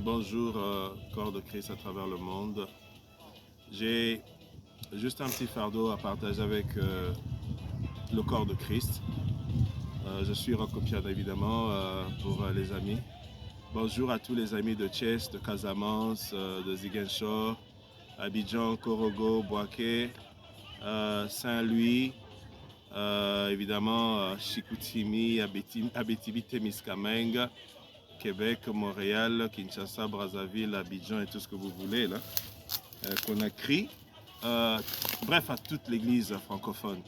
Bonjour, corps de Christ à travers le monde. J'ai juste un petit fardeau à partager avec le corps de Christ. Je suis Rocopiana évidemment pour les amis. Bonjour à tous les amis de Thiès, de Casamance, de Ziguinchor, Abidjan, Korogo, Boaké, Saint-Louis, évidemment Chicoutimi, Abitibi-Témiscamingue, Québec, Montréal, Kinshasa, Brazzaville, Abidjan et tout ce que vous voulez là, Conakry. Bref, à toute l'église francophone.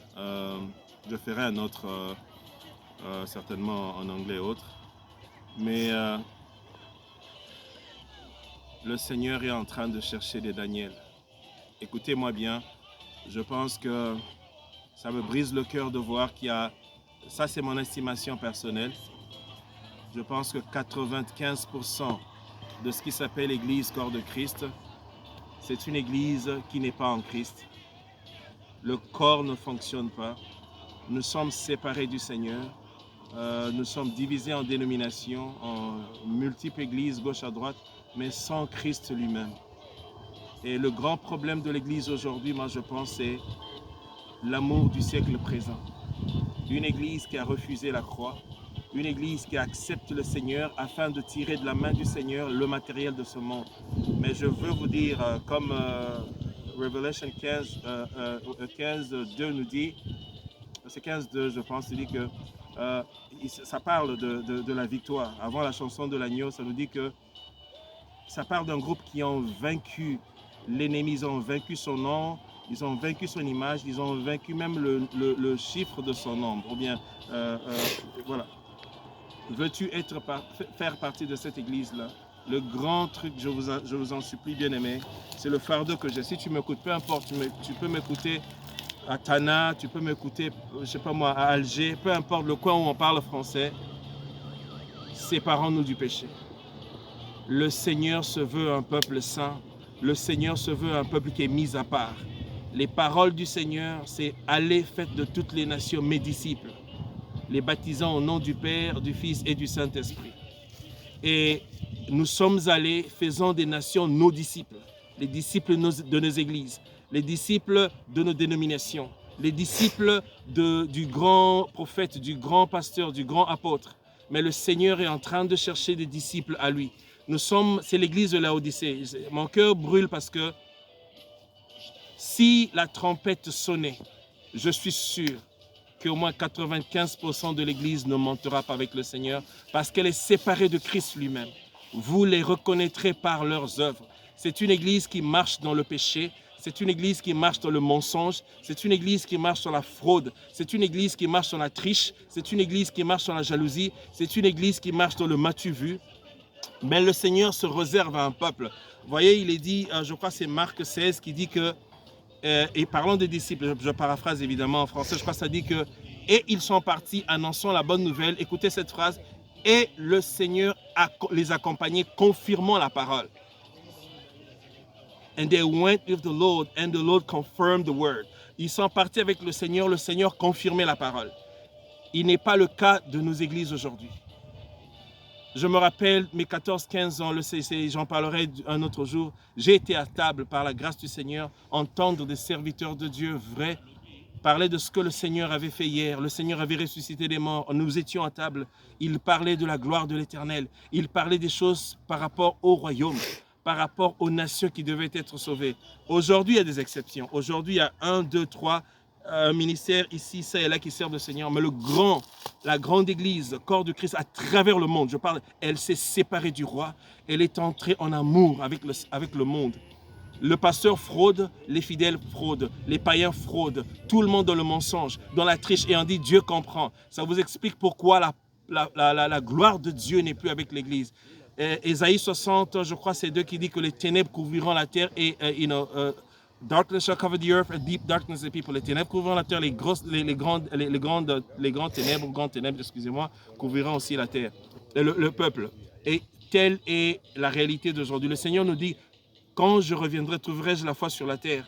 Je ferai un autre, certainement en anglais et autres. Mais le Seigneur est en train de chercher des Daniel. Écoutez-moi bien, je pense que ça me brise le cœur de voir qu'il y a, ça c'est mon estimation personnelle, je pense que 95% de ce qui s'appelle l'église corps de Christ, c'est une église qui n'est pas en Christ. Le corps ne fonctionne pas. Nous sommes séparés du Seigneur. Nous sommes divisés en dénominations, en multiples églises, gauche à droite, mais sans Christ lui-même. Et le grand problème de l'église aujourd'hui, moi je pense, c'est l'amour du siècle présent. Une église qui a refusé la croix, une église qui accepte le Seigneur afin de tirer de la main du Seigneur le matériel de ce monde. Mais je veux vous dire, comme Revelation 15, 2 nous dit, c'est 15, 2 je pense, il dit que ça parle de la victoire. Avant la chanson de l'agneau, ça nous dit que ça parle d'un groupe qui ont vaincu l'ennemi, ils ont vaincu son nom, ils ont vaincu son image, ils ont vaincu même le chiffre de son nombre. Ou bien, voilà. Veux-tu faire partie de cette église-là? Le grand truc, je vous en supplie, bien-aimé, c'est le fardeau que j'ai. Si tu m'écoutes, peu importe, tu peux m'écouter à Tana, tu peux m'écouter, je sais pas moi, à Alger, peu importe le coin où on parle français, séparons-nous du péché. Le Seigneur se veut un peuple saint. Le Seigneur se veut un peuple qui est mis à part. Les paroles du Seigneur, c'est « Allez, faites de toutes les nations mes disciples », les baptisant au nom du Père, du Fils et du Saint-Esprit. Et nous sommes allés, faisant des nations nos disciples, les disciples de nos églises, les disciples de nos dénominations, les disciples du grand prophète, du grand pasteur, du grand apôtre. Mais le Seigneur est en train de chercher des disciples à lui. C'est l'église de Laodicée. Mon cœur brûle parce que si la trompette sonnait, je suis sûr qu'au moins 95% de l'église ne montera pas avec le Seigneur parce qu'elle est séparée de Christ lui-même. Vous les reconnaîtrez par leurs œuvres. C'est une église qui marche dans le péché, c'est une église qui marche dans le mensonge, c'est une église qui marche dans la fraude, c'est une église qui marche dans la triche, c'est une église qui marche dans la jalousie, c'est une église qui marche dans le m'as-tu vu. Mais le Seigneur se réserve à un peuple. Vous voyez, il est dit, je crois que c'est Marc 16 qui dit que, et parlant des disciples, je paraphrase évidemment en français, je crois que ça dit que, et ils sont partis annonçant la bonne nouvelle, écoutez cette phrase, et le Seigneur les accompagnait, confirmant la parole. And they went with the Lord, and the Lord confirmed the word. Ils sont partis avec le Seigneur confirmait la parole. Il n'est pas le cas de nos églises aujourd'hui. Je me rappelle mes 14-15 ans, j'en parlerai un autre jour, j'ai été à table par la grâce du Seigneur, entendre des serviteurs de Dieu vrais, parler de ce que le Seigneur avait fait hier, le Seigneur avait ressuscité des morts, nous étions à table, il parlait de la gloire de l'Éternel, il parlait des choses par rapport au royaume, par rapport aux nations qui devaient être sauvées. Aujourd'hui, il y a des exceptions, aujourd'hui, il y a 1, 2, 3 ministères ici, ça et là qui servent le Seigneur, mais la grande église, corps de Christ à travers le monde, je parle, elle s'est séparée du roi, elle est entrée en amour avec le monde. Le pasteur fraude, les fidèles fraudent, les païens fraudent, tout le monde dans le mensonge, dans la triche, et on dit Dieu comprend. Ça vous explique pourquoi la gloire de Dieu n'est plus avec l'église. Ésaïe 60, je crois, c'est Dieu qui dit que les ténèbres couvriront la terre et, darkness shall cover the earth, and deep darkness the people. Les ténèbres couvriront la terre, les grandes ténèbres, excusez-moi, couvriront aussi la terre, le peuple. Et telle est la réalité d'aujourd'hui. Le Seigneur nous dit, quand je reviendrai, trouverai-je la foi sur la terre?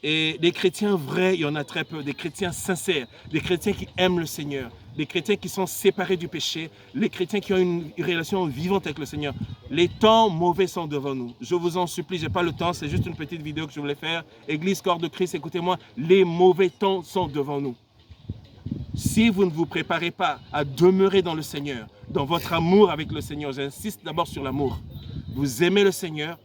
Et des chrétiens vrais, il y en a très peu. Des chrétiens sincères, des chrétiens qui aiment le Seigneur, les chrétiens qui sont séparés du péché, les chrétiens qui ont une relation vivante avec le Seigneur. Les temps mauvais sont devant nous. Je vous en supplie, je n'ai pas le temps, c'est juste une petite vidéo que je voulais faire. Église Corps de Christ, écoutez-moi, les mauvais temps sont devant nous. Si vous ne vous préparez pas à demeurer dans le Seigneur, dans votre amour avec le Seigneur, j'insiste d'abord sur l'amour. Vous aimez le Seigneur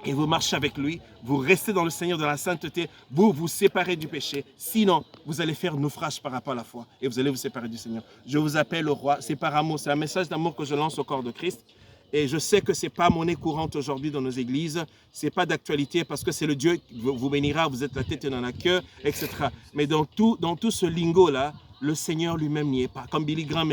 et vous marchez avec lui, vous restez dans le Seigneur, dans la sainteté, vous vous séparez du péché. Sinon, vous allez faire naufrage par rapport à la foi et vous allez vous séparer du Seigneur. Je vous appelle au roi, c'est par amour, c'est un message d'amour que je lance au corps de Christ. Et je sais que ce n'est pas monnaie courante aujourd'hui dans nos églises, ce n'est pas d'actualité parce que c'est le Dieu qui vous bénira, vous êtes la tête et dans la queue, etc. Mais dans tout ce lingot-là, le Seigneur lui-même n'y est pas. Comme Billy Graham